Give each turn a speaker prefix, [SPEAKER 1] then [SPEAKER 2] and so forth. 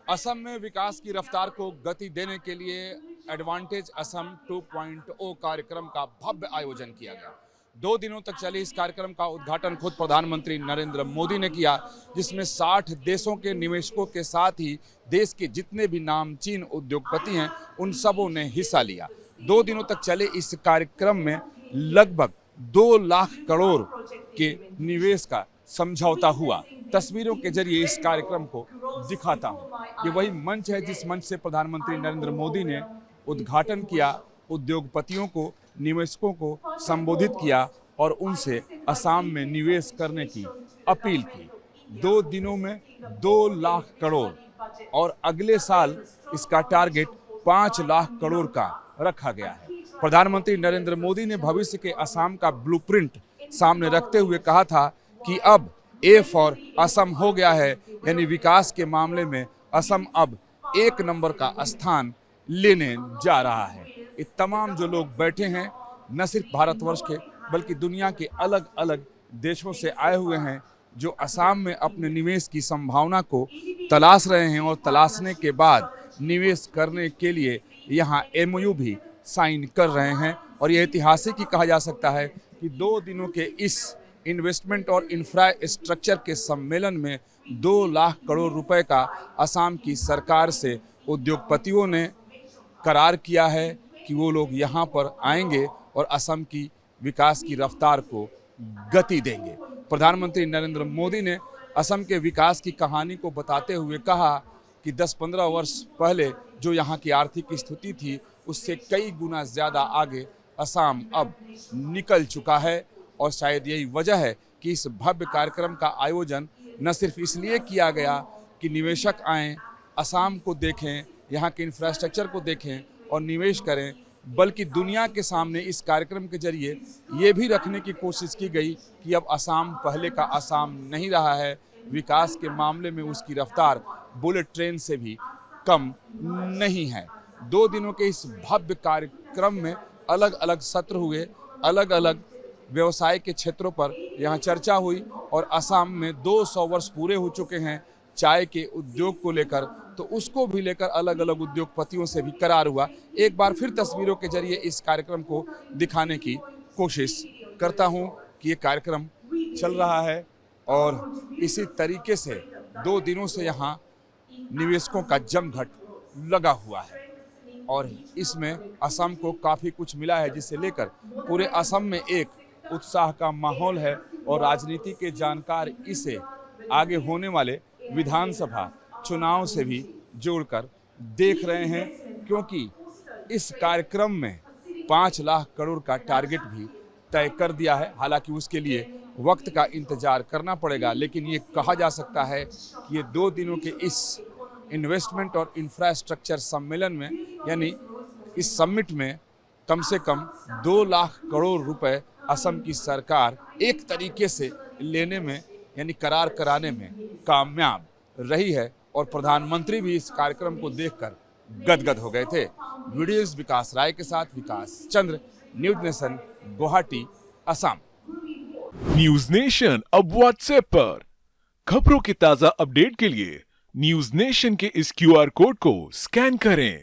[SPEAKER 1] असम में विकास की रफ्तार को गति देने के लिए एडवांटेज असम 2.0 कार्यक्रम का भव्य आयोजन किया गया। 2 दिनों तक चले इस कार्यक्रम का उद्घाटन खुद प्रधानमंत्री नरेंद्र मोदी ने किया, जिसमें 60 देशों के निवेशकों के साथ ही देश के जितने भी नामचीन उद्योगपति हैं उन सबों ने हिस्सा लिया। 2 दिनों तक चले इस कार्यक्रम में लगभग 2 लाख करोड़ के निवेश का समझौता हुआ। तस्वीरों के जरिए इस कार्यक्रम को दिखाता हूं। ये वही मंच है जिस मंच से प्रधानमंत्री नरेंद्र मोदी ने उद्घाटन किया, उद्योगपतियों को, निवेशकों को संबोधित किया और उनसे असम में निवेश करने की अपील की। 2 दिनों में 2 लाख करोड़ और अगले साल इसका टारगेट 5 लाख करोड़ का रखा गया है। प्रधानमंत्री नरेंद्र मोदी ने भविष्य के असम का ब्लूप्रिंट सामने रखते हुए कहा था कि अब ए फॉर असम हो गया है, यानी विकास के मामले में असम अब 1 नंबर का स्थान लेने जा रहा है। ये तमाम जो लोग बैठे हैं न सिर्फ भारतवर्ष के बल्कि दुनिया के अलग अलग देशों से आए हुए हैं, जो असम में अपने निवेश की संभावना को तलाश रहे हैं और तलाशने के बाद निवेश करने के लिए यहाँ MOU भी साइन कर रहे हैं। और यह ऐतिहासिक ही कहा जा सकता है कि 2 दिनों के इस इन्वेस्टमेंट और इंफ्रास्ट्रक्चर के सम्मेलन में 2 लाख करोड़ रुपए का असम की सरकार से उद्योगपतियों ने करार किया है कि वो लोग यहाँ पर आएंगे और असम की विकास की रफ्तार को गति देंगे। प्रधानमंत्री नरेंद्र मोदी ने असम के विकास की कहानी को बताते हुए कहा कि 10-15 वर्ष पहले जो यहाँ की आर्थिक स्थिति थी उससे कई गुना ज़्यादा आगे असम अब निकल चुका है। और शायद यही वजह है कि इस भव्य कार्यक्रम का आयोजन न सिर्फ इसलिए किया गया कि निवेशक आएं, असम को देखें, यहाँ के इंफ्रास्ट्रक्चर को देखें और निवेश करें, बल्कि दुनिया के सामने इस कार्यक्रम के जरिए ये भी रखने की कोशिश की गई कि अब असम पहले का असम नहीं रहा है। विकास के मामले में उसकी रफ्तार बुलेट ट्रेन से भी कम नहीं है। 2 दिनों के इस भव्य कार्यक्रम में अलग अलग सत्र हुए, अलग अलग व्यवसाय के क्षेत्रों पर यहाँ चर्चा हुई और असम में 200 वर्ष पूरे हो चुके हैं चाय के उद्योग को लेकर, तो उसको भी लेकर अलग अलग उद्योगपतियों से भी करार हुआ। एक बार फिर तस्वीरों के जरिए इस कार्यक्रम को दिखाने की कोशिश करता हूँ कि ये कार्यक्रम चल रहा है और इसी तरीके से 2 दिनों से यहाँ निवेशकों का जमघट लगा हुआ है और इसमें असम को काफ़ी कुछ मिला है, जिसे लेकर पूरे असम में एक उत्साह का माहौल है और राजनीति के जानकार इसे आगे होने वाले विधानसभा चुनाव से भी जोड़कर देख रहे हैं, क्योंकि इस कार्यक्रम में 5 लाख करोड़ का टारगेट भी तय कर दिया है। हालांकि उसके लिए वक्त का इंतजार करना पड़ेगा, लेकिन ये कहा जा सकता है कि ये 2 दिनों के इस इन्वेस्टमेंट और इंफ्रास्ट्रक्चर सम्मेलन में, यानी इस समिट में कम से कम 2 लाख करोड़ रुपए असम की सरकार एक तरीके से लेने में, यानी करार कराने में कामयाब रही है और प्रधानमंत्री भी इस कार्यक्रम को देखकर गदगद हो गए थे। वीडियोस विकास राय के साथ Vikas Chandra, news nation, Guwahati, Assam.
[SPEAKER 2] News nation अब व्हाट्सएप पर खबरों के ताजा अपडेट के लिए न्यूज नेशन के इस QR कोड को स्कैन करें।